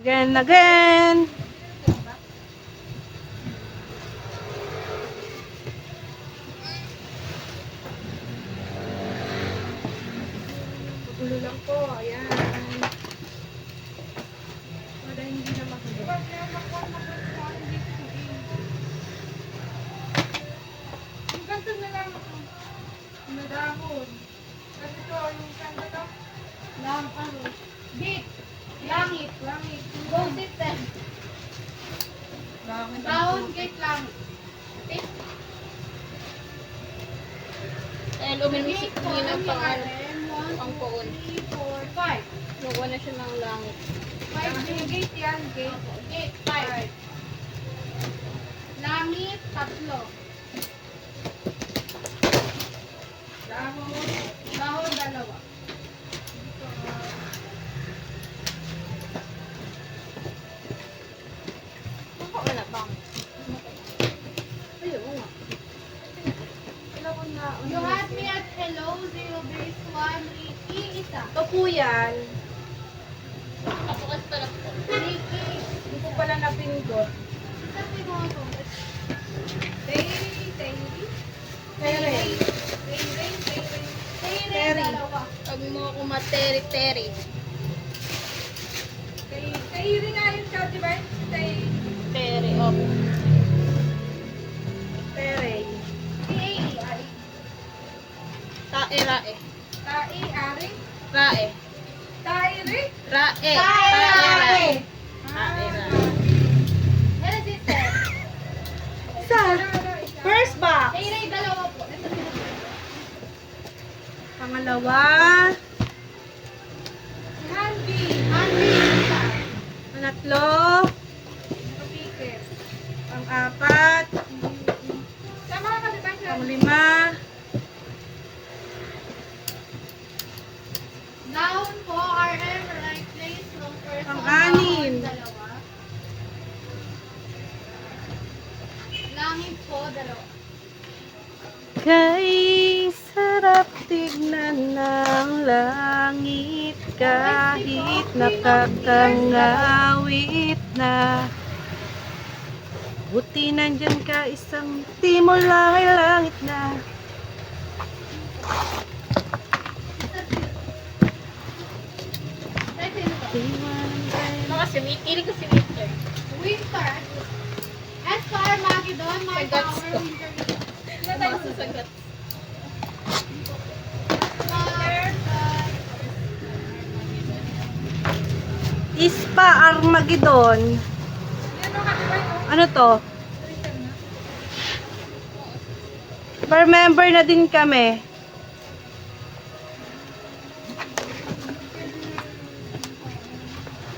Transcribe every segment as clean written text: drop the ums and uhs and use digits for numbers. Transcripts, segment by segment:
Again, again. Gulo lang po. Ayan. Para hindi na magulo. Yung ganito na lang. Nadahon. Kasi ito, yung saan to? Gate. Langit. Langit. Go system. Down, gate langit. Okay? And uminisip Gate niya ng pangalan. Ang Ang poon. 2, 3, 4, 5. Nakuha na siya ng langit. 5 Yung gate yan, gate. Gate 5. Langit, 3. Dahon. Dahon, 2. Nakuha na bang? Ayun nga. Kailangan na. You had me at hello, 0 base 1, Ricky, isa. Ito po yan. Ako kasi pala po. Ricky, Hindi ko pala napindot. isa siguro. Tere. Tere, 2. Pag mo ako materi-teri. Tere nga yun ka, di ba? Teri, okay. Tere. T-A-E-I. Tae, rae. Tai, ari. Rae. Tairi. Rae. Tae, rae. Tae, rae. Ano sister? Isa. First box. Tere, 2 po. Ito sila. Pangalawa. Handy. Andy, isa. Pangatlo. Pang-apat. Tama ka, di ba? Pang-lima. Down po, RM, right place, wrong person. Pang-anim. Down, 2. Langit po, 2. Kay sarap tignan ng langit kahit nakakangawit na. Buti nandyan ka isang timol ay langit na. Right, sino to? Baka si Mickey. Hindi ko si Mickey. Winter. S for Armageddon, my Sagats power, ko. winter. Baka sa sagat. Ispa Armageddon. Ano to? Per-member na din kami.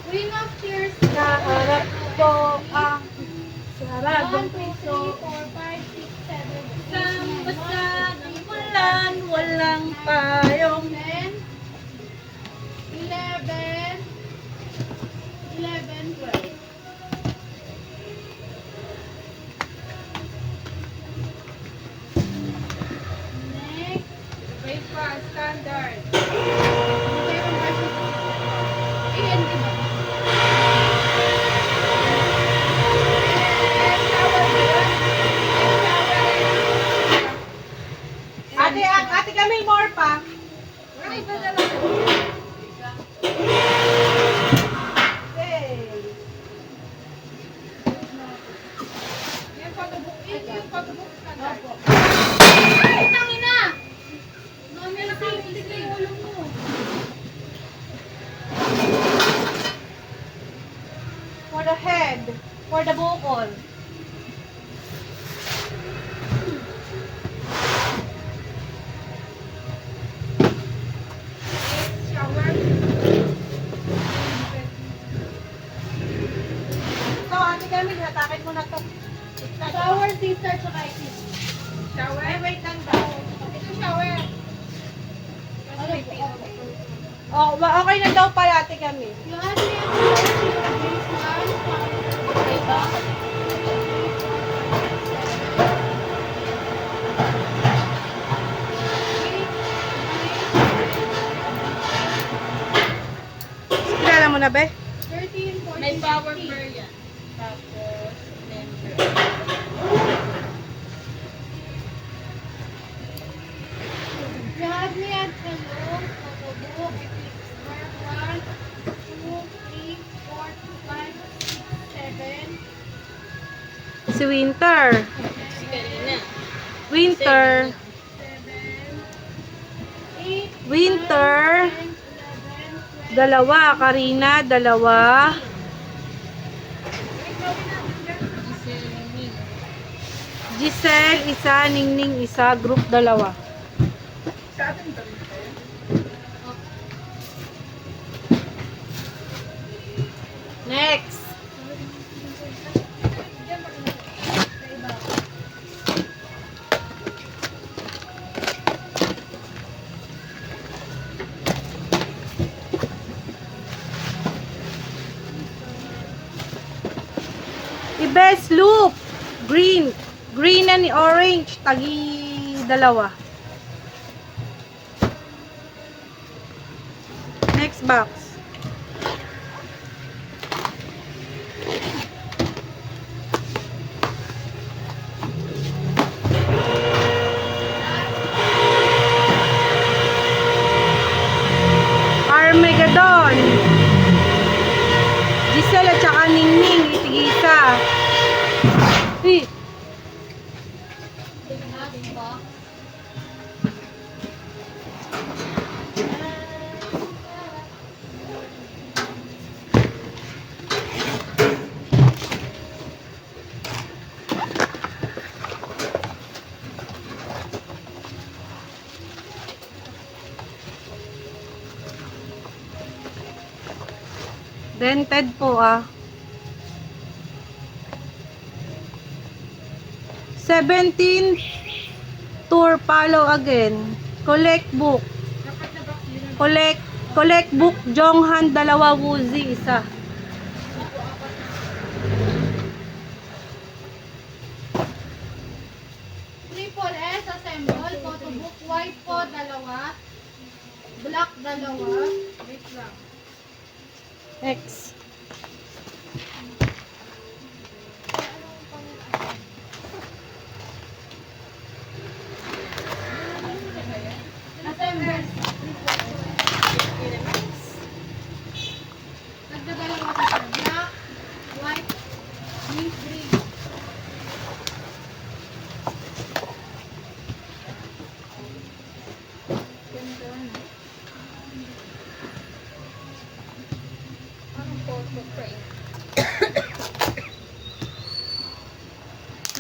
Queen of Tears. Kaharap ko ang 1, saradong 2, 3, piso. 4, 5, 6, 7, Isang basta ng ulan, walang payong. 10, 11, 11, 12. Next. Breakfast standard. Ayan, di ba? Ate kami more pa. Ay, pa. Hey. Yung photobook, yung photobook standard. Ay, tangina! Mami, nakakita yung ulo mo. For the head, for the bukol. Shower. Ito, ate kami, hatakin mo na to. Shower, sister, tsaka itis. Shower? Ay, wait lang daw. Ito shower. Ano po? Oh, okay na daw pala ate kami. Yung ano yung base 1, Okay ba? Kilala mo na, be? 13, 14, May Power Bear yan. Tapos, member. You have me at hello, photobook, square 1, 2, 3, 4, 5, 6, 7, Si Winter. Si Karina. Winter. 8, Winter. 11, 12, Dalawa. Karina, dalawa. Giselle, isa. Ningning, isa. Group, dalawa. Sa atin ba rin kayo? Next. I-best look. Green. Green and orange. Tagi dalawa. Next box. Armageddon. Giselle at saka Ningning. Itigisa. last box. Dented po ah. 17 tour follow again. Collect book. Dapat na box yun. Collect book Jonghan dalawa Woozy isa. Triple S assemble, photobook white po, dalawa. Black, dalawa. Wait lang. X. Assemble. Nagdadalawa ka siya. Black, white, mint green. Anong photo frame?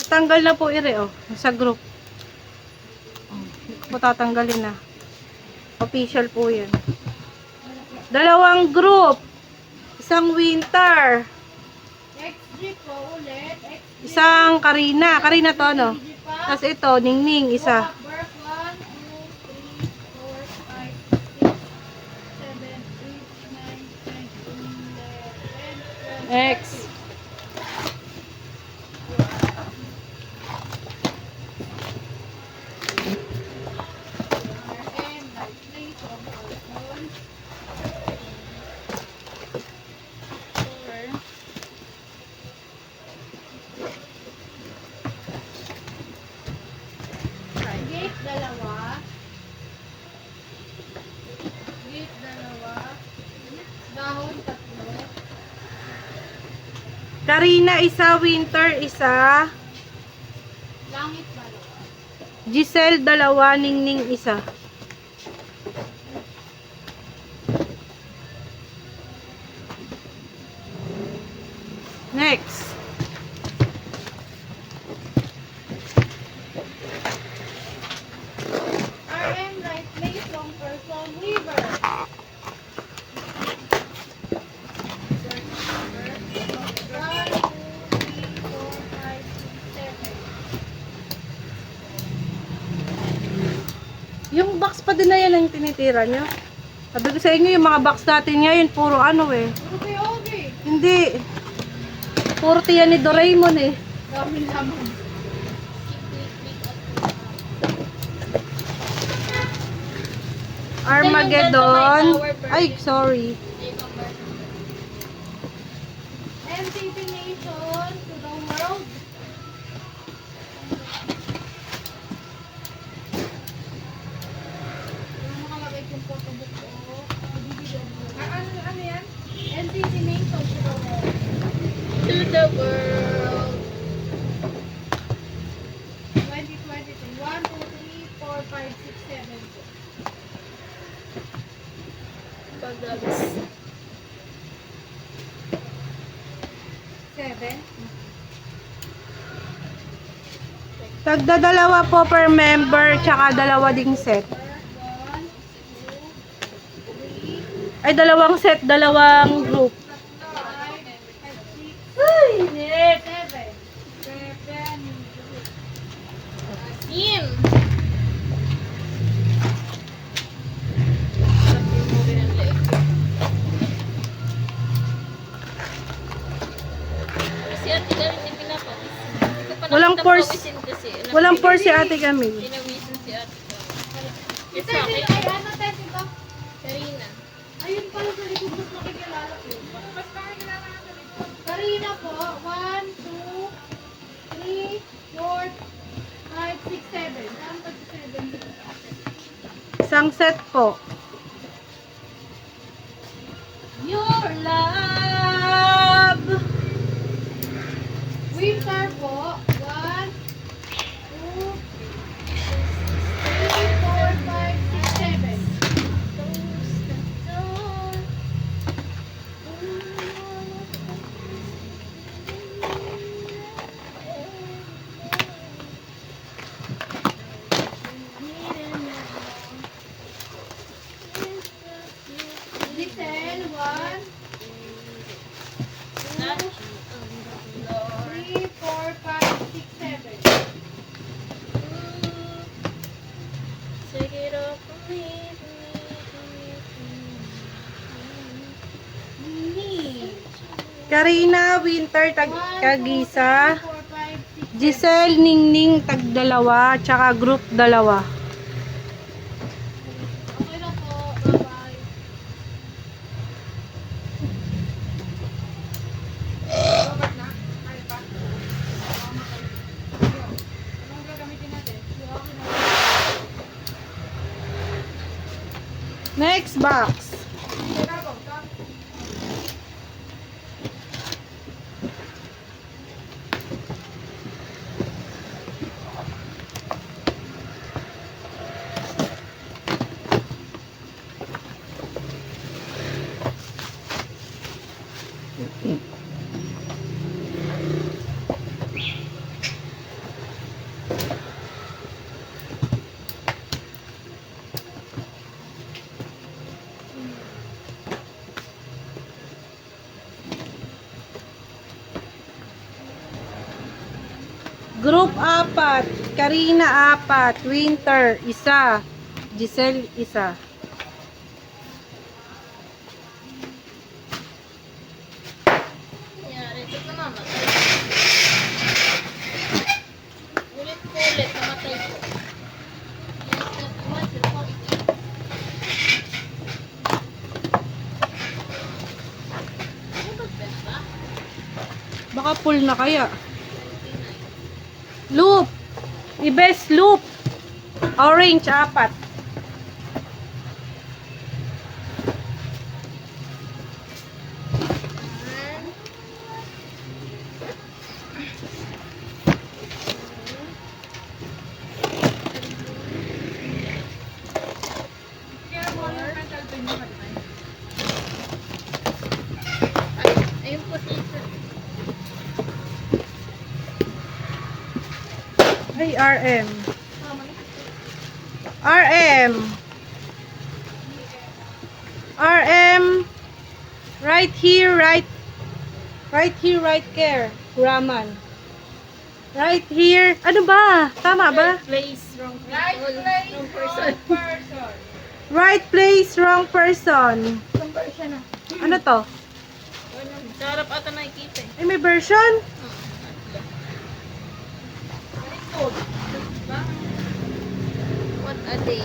Tanggal na po ire oh sa group. Oh, hindi ko po tatanggalin na. Official po 'yan. Dalawang group. Isang Winter. XG po ulit. XG. Isang Karina. Karina to no. XG pa. Tapos ito Ningning isa. Birth 1, 2, 3, 4, 5, 6, 7, 8, 9, 10, 11, 12. X. And like play from phone. Gate dalawa. Gate dalawa. Dahon tatlo. Karina isa, Winter isa. Langit dalawa. Giselle dalawa, Ningning isa. Next. RM right place from person weaver. One, two, three, four, five, six, 7. Yung box pa din na yan ang tinitira nyo. Sabi ko sa inyo, yung mga box natin ngayon, puro ano eh. Ano kayo, okay? Hindi. Puro tiyan ni Doraemon eh. Dami laman. Armageddon. Ay, sorry. NCT Nation to the world. Yung nakalagay kong photobook ko. Bibigyan mo. Ano yan? NCT Nation to the world. To the world. 2023. 1, 2, 3, 4, 5, 6, 7. Pagdags. 7. Tagda-dalawa po per member, tsaka dalawa ding set. 1, 2, 3, Ay, dalawang set, dalawang group. 5, 6, Ay, init. 7. 7. Sim! Sabi mo rin ang leg. Kasi ate ka rin yung pinapawisin. Hindi ko pa Walang nakita force. pawisin kasi. Walang pour si Ate Camille. Pinawisin si ate ka. Ito, Sa akin, ay ano tayo ito? Karina. Ayun pala sa likod mas makikilala ko. Mas makikilala ka sa likod. Karina po, 1, 2, 3, 4, 5, 6, 7. Saan pa si 7 dito sa akin? Isang set po. Your love. Winter po, 1, 2, 3, 4, 5, 6, 7. Close the door. Giselle, 1, 3, 4, 5, 6, 7. Take it off from me. Ni. Karina, Winter, Kagisa. 4, 5, 6, Giselle, Ningning, tag-dalawa, tsaka group dalawa. Okay na po. Bye-bye. Robert na? Ay pa. Anong gagamitin natin? Next box. Kailangan ba? Group 4. Karina 4. Winter 1. Giselle 1. Nangyari, ito namamatay. Ulit-ulit, namatay ko. Ano ba benta? Baka full na kaya. Loop. Ibes loop. Orange 4. Kaya mo yung mental pain mo kanina. Ayun po dito. Ay, RM. RM. RM. Right here, right care. Raman. Right here. Ano ba? Tama ba? Place, wrong Right people, place, wrong wrong person. person. Right place, wrong person. Wrong person na. Ano to? Sa harap ata nakikita eh. Ay, may version? What a day.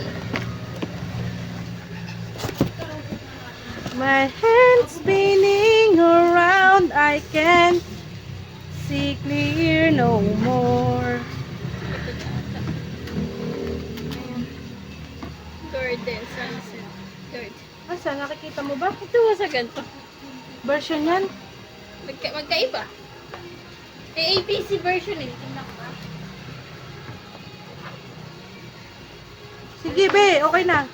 My hands spinning around. around, I can't see clear no more. Garden, sunset. Garden. Asa, nakikita mo ba? Ito sa ganito. Version yan? Magkaiba. Eh, ABC version eh. Tingnan ko ba? Sige, be. Okay na.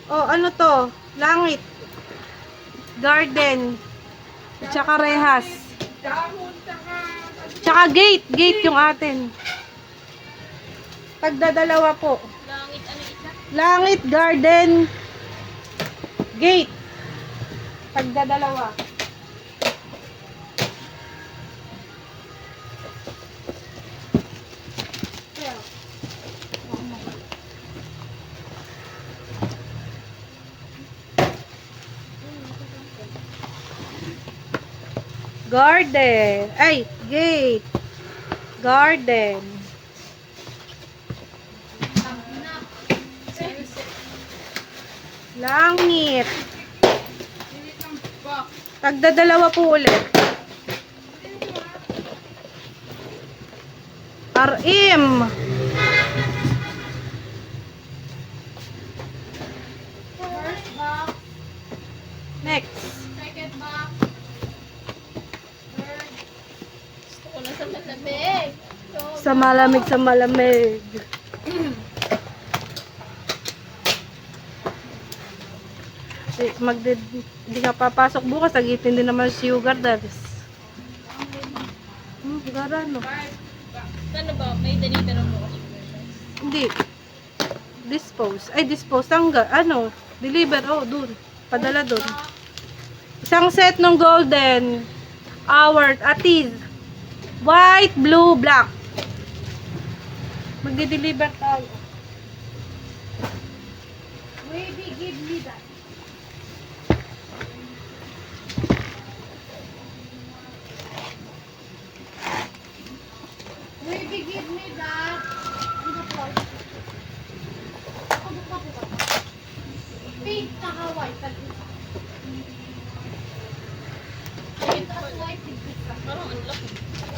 Oh, ano to? Langit. Garden. At saka rehas. Dahon, Tsaka gate. Gate yung atin. Pagdadalawa po. Langit, ano isa? Langit, garden, gate. Pagdadalawa. Garden. Ay, gate. Garden. Sunset. Langit. Tagdadalawa po ulit. RM. First box. Next. Second box. Third. Gusto ko na sa malamig. So, Sa malamig, sa malamig. Hindi ka papasok bukas, nagitin din naman si Sugar Daddies. Gara no? ano ba? May danita na bukas. Hindi. Dispose. Ay, dispose. Ano? Deliver. Oh, dun. Padala dun. Isang set ng golden. Hour. Atis. White, blue, black. Magdi-deliver tayo. Baby, give me that. Baby, give me that. Ano po? Ano pa po ba? Pink na white. Tag-isa. Pink at white. Tag-isa. Parang ang laki.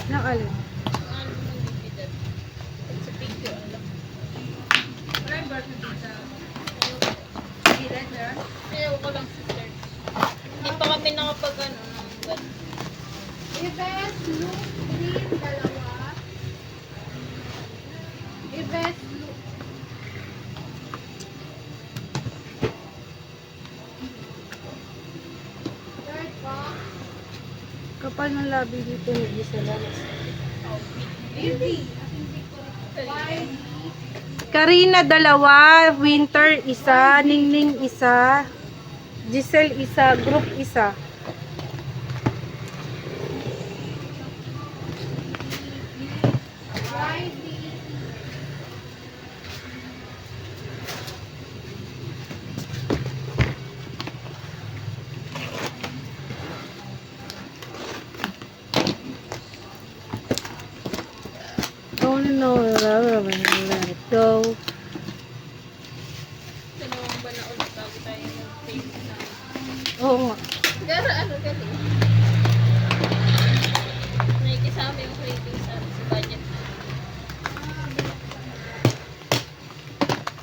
Nang alin? Ano nang bibigyan? Sa picture, ang laki. Ayaw ko lang sister. Hindi pa kami nakapag ano ng web. Ibes, blue, green, dalawa. Ibes, blue. Third box. Kapal ng labi dito ni Gisela. Baby. White. Karina, dalawa. Winter, isa. Ningning, isa. Giselle, isa. Group, isa. White. Only know let it go. Dalawang ba na ulit bago tayo mag-face na? Oo nga. Gara ano galing? Nakikisama yung rating sa budget na.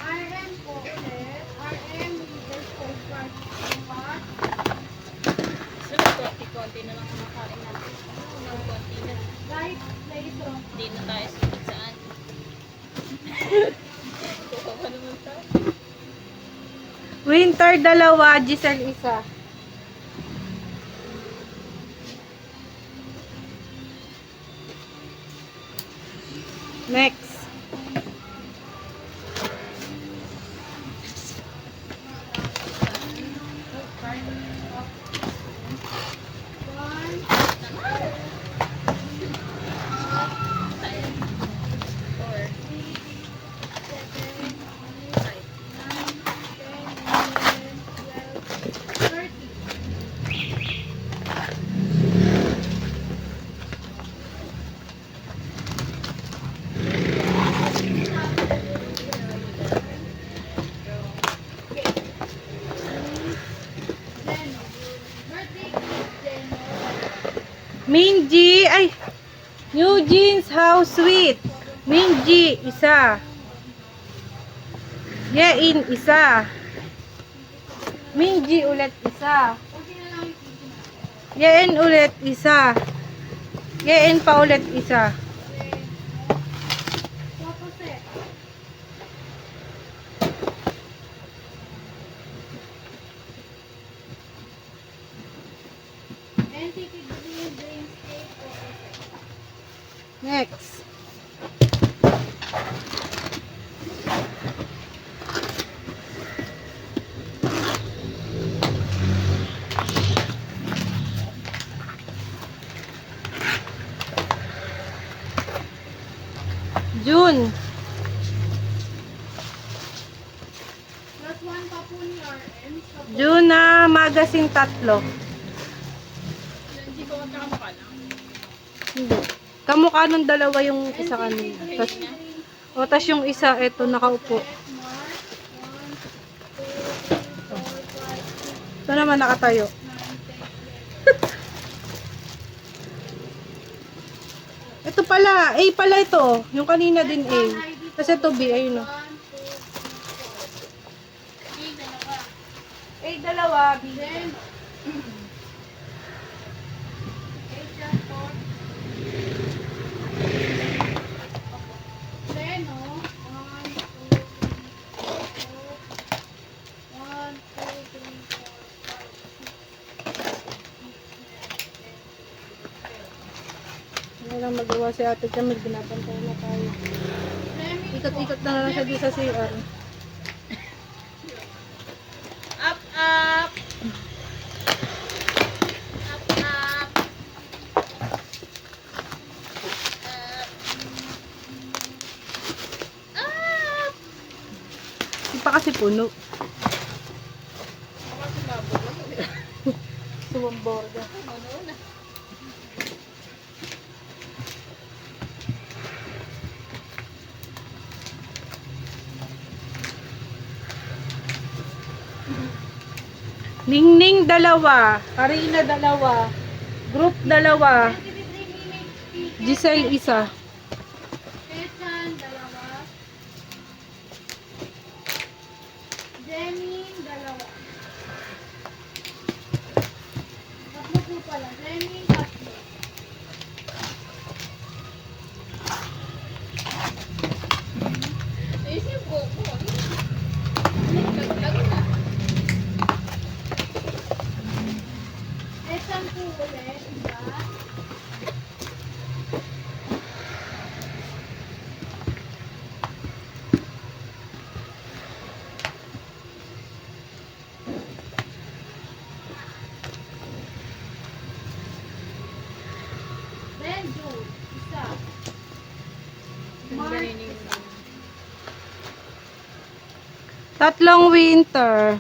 RM po ulit. RM leaders for part. Sunod konti-konti na lang kumakain natin. Sunod konti na. Light laser. Hindi na tayo sunod saan. Kuha pa naman tayo. Winter, dalawa. Giselle, isa. Next. One. Four. 30. Minji, ay, New Jeans House Sweet. Minji, isa. Yein, isa. Minji ulit, isa. Yein ulit, isa. Yein pa ulit, isa. Tapos eh. NCT Dreamscape Photo set. Next. June. Plus 1 pa po ni RM. June na magazine 3. Hindi ko magkakamukha na. Hindi. Kamukha nung dalawa yung isa kanina. Tas yung isa, eto, nakaupo. Ito naman nakatayo. Ito pala, A pala ito. Yung kanina din A. Kasi ito B, ayun o. A dalawa, B. Then, then, oh, 1, 2, 3, 4, 1, 2, 3, 4, 5, 6, 7, 8, 9, 10, 11. Ano lang magawa si Ate Camille, binabantay na tayo. Ikot-ikot na lang siya dito sa CR. Up, up. Up, up. Up. Hindi pa kasi puno. Kasi mabot. Sumamborga. Ano na? Ningning dalawa. Karina dalawa. Group dalawa. Giselle isa. Ketchan, dalawa. Jenny, dalawa. Tatlo po pala. Jenny, tatlo. Ayos yung buhok mo. Laglag na. Ketchan po ulit. Isa. Then, Jude. Isa. Mark, isa. Tatlong winter.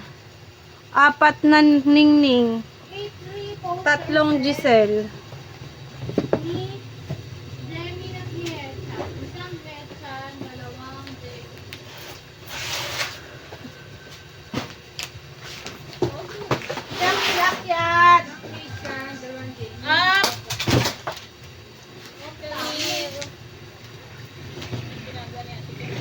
Apat na ningning. 8-3 po. Tatlong Giselle. Ni Demi na Pieta. Isang Ketchan, dalawang Jenny. Yakyat! Ketchan, dalawang Jenny. Up. Okay. Ginagawa niya. Sige.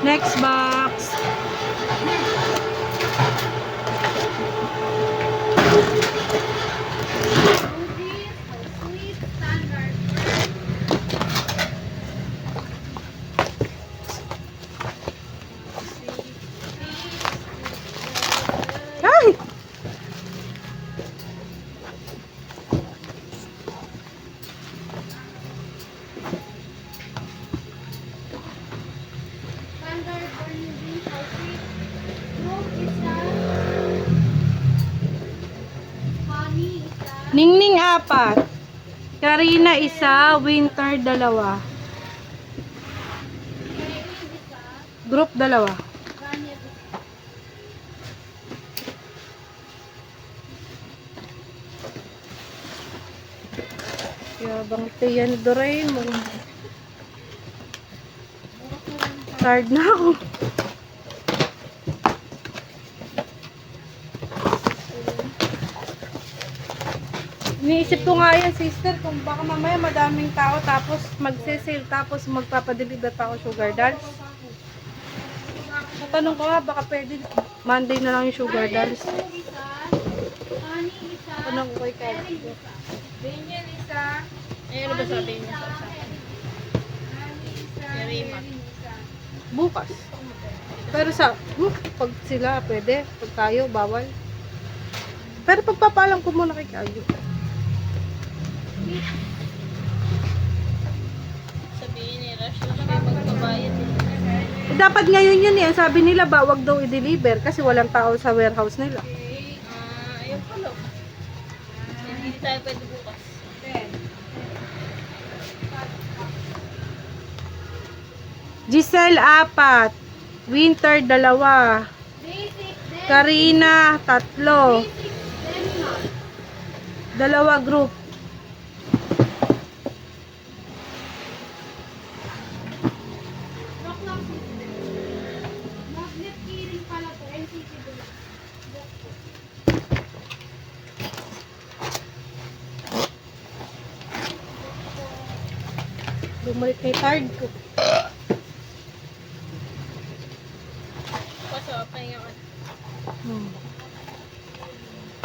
Next box. Fuji, sweet, standard. Ay! Standard burning outfit. Group isa. Honey isa. Ningning apat. Karina isa, winter dalawa. Kailin isa. Group dalawa. Ganyet isa. Yabang tiyan Doraemon. Tired na ako. Iniisip ko nga yan, sister, kung baka mamaya madaming tao tapos magse-sale tapos magpapadeliver pa ako sugar dolls. Natanong ko nga, baka pwede Monday na lang yung sugar dolls. Isa. Honey, isa. Tanong ko kay Kyle. Daniel isa. Ay, ano ba sabi niya sa akin? Ani isa. Yarima. Erin isa. Bukas. Pero pag sila, pwede. Pag tayo, bawal. Pero pagpapalam ko muna kay Kayo. Sabihin ni Rush na siya magbabayad eh. Dapat ngayon yun eh. Sabi nila, wag daw i-deliver kasi walang tao sa warehouse nila. Ayun pala. Hindi tayo pwede bukas. Giselle, 4. Winter, 2. Basic, then Karina, 3. basic, then not. 2 group. Rock lang sister. Magnet keyring pala to. NCT doon. Bumalik na yung tired ko. Kaso, pahinga ka. Hmm.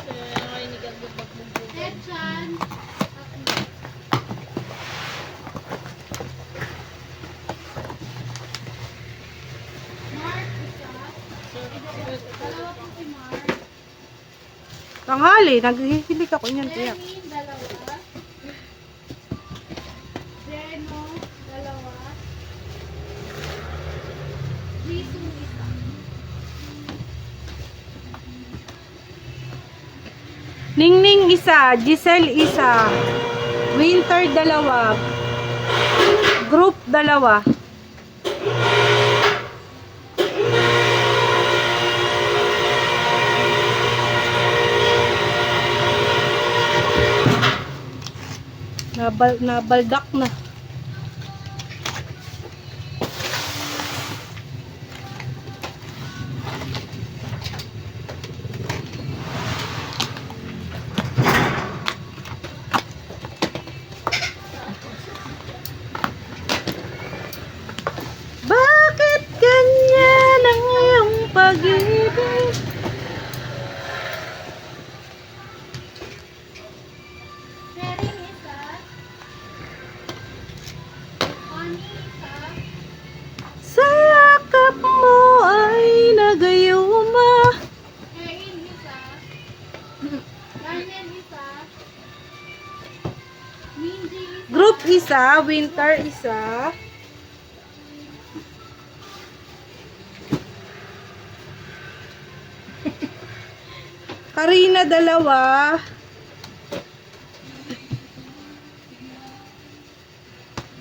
So, nakarinig ang bugbog-bugbog. Sechan. Mark, isa. Dalawa po si Mark. Tanghali, naghihilig ako niyan, tiyak. Jenny, dalawa. Zeno, dalawa. Jisoo, isa. Ningning, 1. Giselle, 1. Winter, 2. Group, 2. Nabaldak na. Bakit ganyan ang iyong pag-ibig? Sharing, isa. Honey, isa. Sa yakap mo ay nagayuma. Erin, isa. Darnell, isa. Minji, isa. Group, 1. Winter, 1. Karina, 2.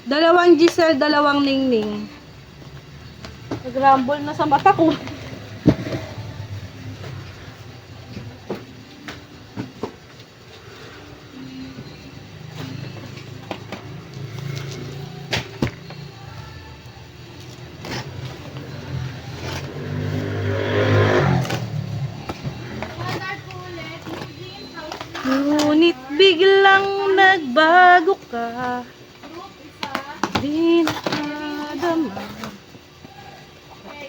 Dalawang Giselle, 2 Ningning. Nag-rumble na sa mata ko. Standard po ulit. Eugene, house. Ngunit biglang nagbago ka. Group, isa. Di nakadama.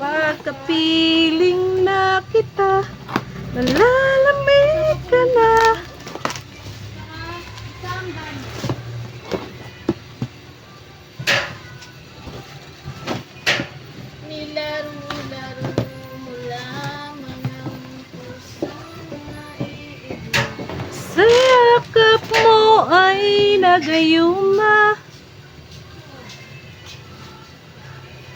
Pagkapiling na kita, nalalamig ka na. Saka isang band. Nilaro-laro mo lamang ang pusong naiibig. Sa yakap mo ay nagayuma.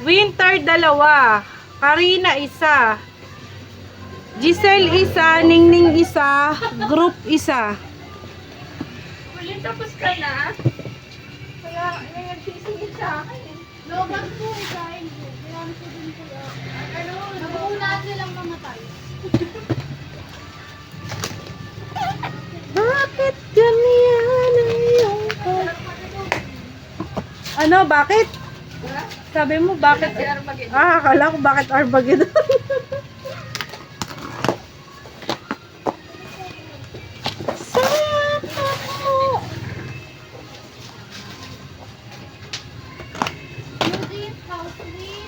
Winter, 2. Karina, 1. Giselle, 1. Ningning, 1. Group, 1. Ulit tapos ka na. Kaya ngayon sisingit sa akin. Logan po, isa. Hindi. Kailangan ko din po. Ano? Nabuuna silang mamatay. Bakit ganyan ang iyong pag Ano, bakit? Ha? Sabi mo, bakit? Si Armageddon. Akala ko bakit Armageddon. Judith, Housley,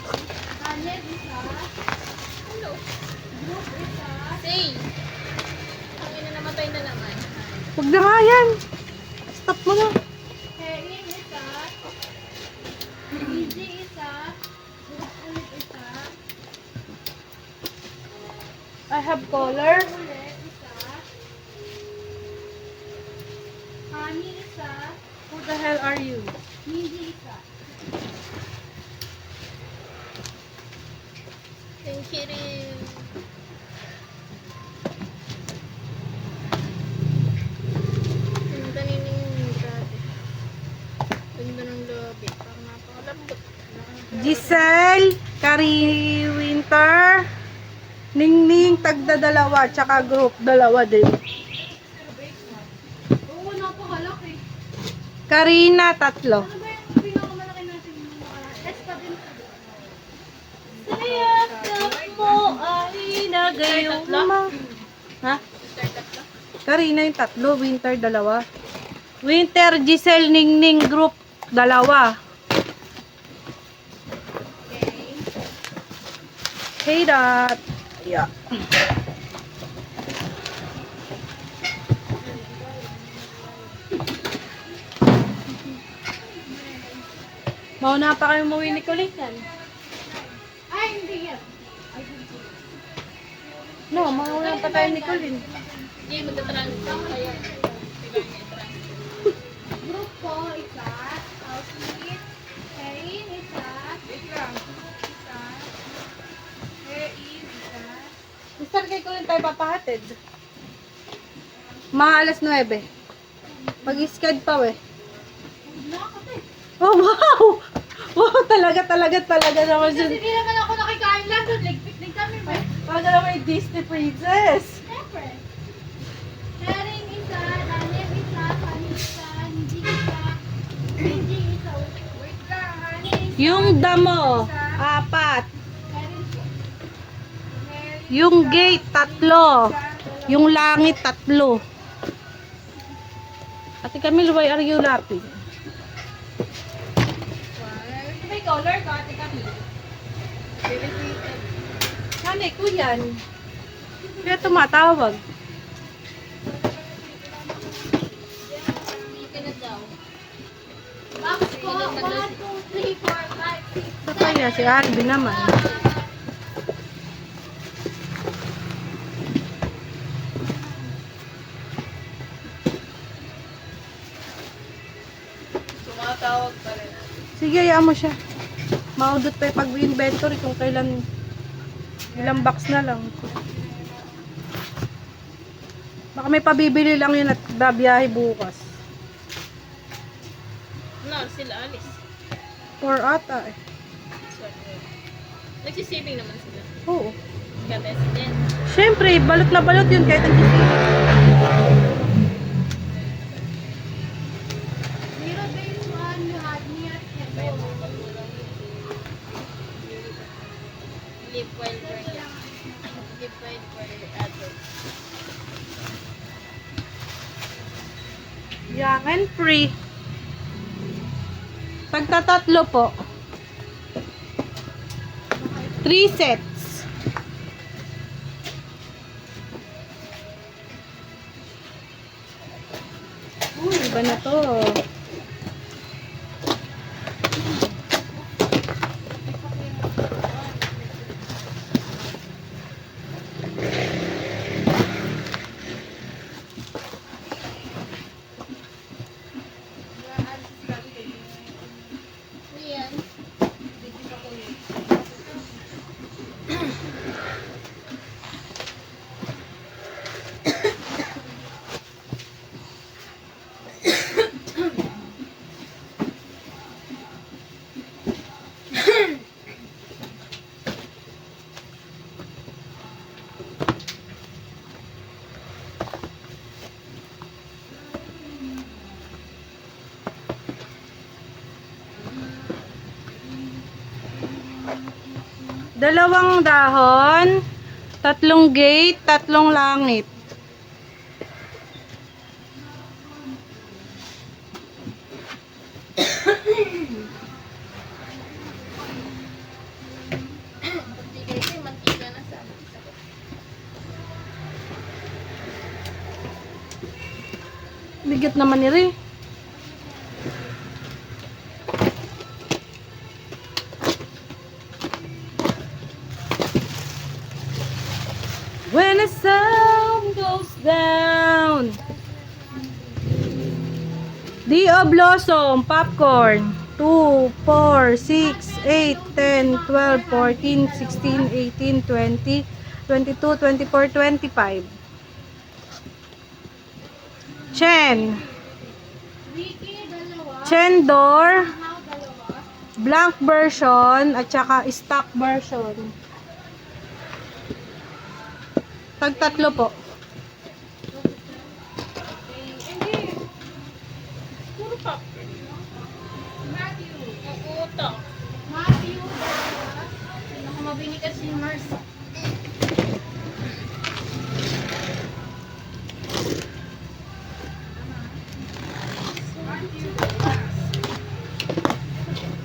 Anet, isa. Hello. Group, isa. Say. Ang ina namatay na naman. Huwag na nga yan. Stop mo na. Herin, isa. Easy, isa. Group ulit, isa. I have color. Ulit, isa. Honey, isa. Who the hell are you? Mindy, isa. Thank you rin. Ganda nining grabe. Ganda ng lobby. Parang napakalambot. Giselle, Kari Winter, Ningning, tagda dalawa, tsaka group, dalawa din. Oo, napakalaki. Karina, tatlo. Ano ba yung pinakamalaki natin yung mga S pa din? Mo ay nagayong Ha? Start tatlo. Karina yung tatlo, Winter dalawa. Winter, Giselle, Ningning, group, dalawa. Okay. Hey, that. Yeah. Mauna pa kayo umuwi ni Colin yan. Ay, hindi yan. No, mauna pa tayo ni Colin. Hindi, magta-transfer kayo. Group ko, isa. Housemate. Erin, isa. Wait lang. Isa. Isa. Mister, kay Colin tayo papahatid. Mga alas 9. Mag-skad pa we. Nakakatay. Oh, wow! Wow, talaga naman Kasi yun. hindi naman ako nakikain lang doon. Ligpit kami ba? Talaga naman yung Disney princess. Siyempre. Erin, isa. Daniel, isa. Honey, isa. Hindi, isa. Hindi, isa. Wait lang, honey. Isa. Yung damo, 4. Erin, po. Mary, Yung gate, 3. Yung langit, 3. Ate Camille, why are you laughing? May color ka, ate kami. Hanay ko yan. Kaya tumatawag. Hindi na daw. Box ko. 1, 2, 3, 4, 5, 6, Ito kaya si Alvin naman. Tumatawag pa rin. Sige, hayaan mo siya. Maudot pa yung pag-inventory kung kailan ilang box na lang. Baka may pabibili lang yun at babiyahe bukas. No, sila alis. 4 ata eh. Nagsisaving naman sila. Oo. Kabesi din. Siyempre, balot na balot yun kahit ang Zero base 1, you had me at Hello. Live well for Live well for adults. Young and free. Pagtatatlo po. 3 sets. Uy, iba na to. Yan. Dalawang dahon, 3 gate, 3 langit. Bigay ko yung mantika na sa amin. Bigat naman ni Ray. When the sun goes down. Dio Blossom, popcorn. 2, 4, 6, 8, 10, 12, 14, 16, 18, 20, 22, 24, 25. Chen. Ricky, dalawa. Chendor. How, dalawa. Blank version at saka stock version. Tag 3 po. Hindi. Puro popcorn. Kukuto. Matthew, dalawa. Nakamabini kasi si Mars.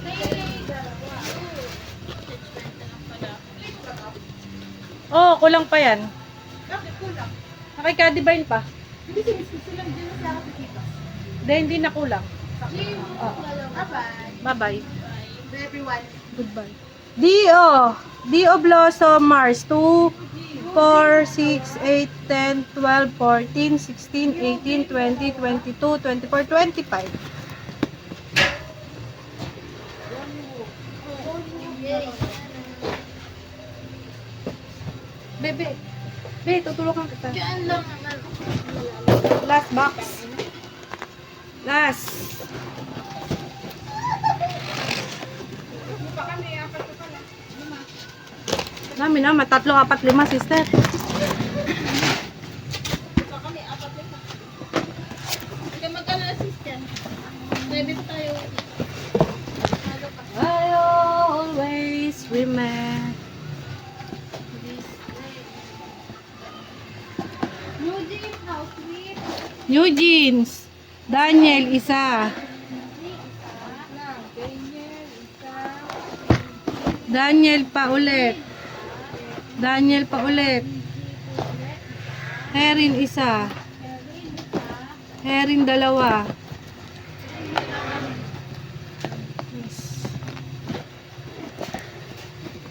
Ray, dalawa. Oh, kulang pa yan. Bakit kulang? Nakika-divine pa. Hindi silang din sa akin sa kita. Hindi na kulang. Jim, Oo. dalawa. Bye-bye. Bye-bye. Everyone. Goodbye. Dio. Dio Blossom Mars. 2, 4, 6, 8, 10, 12, 14, 16, 18, 20, 22, 24, 25. Bebe. Be, tutulungan kita. Diyan lang ang ano. Last box. Last. Pa kami, apat pa pala. Dami naman. 3, 4, 5, sister. Pa kami, apat na. Hindi magkano assistant. 9 pa tayo. Ano pa? I always remember. New Jim, how sweet. New Jeans. Daniel, isa. Lang, Daniel, isa. Daniel pa ulit. Daniel pa ulit. Herin, isa. Herin, 2. Yes.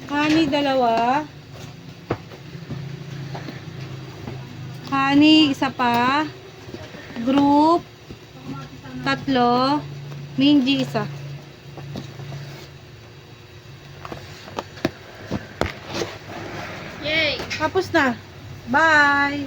Honey, 2. Honey, isa pa. Group, 3. Minji, isa. Yay! Tapos na. Bye!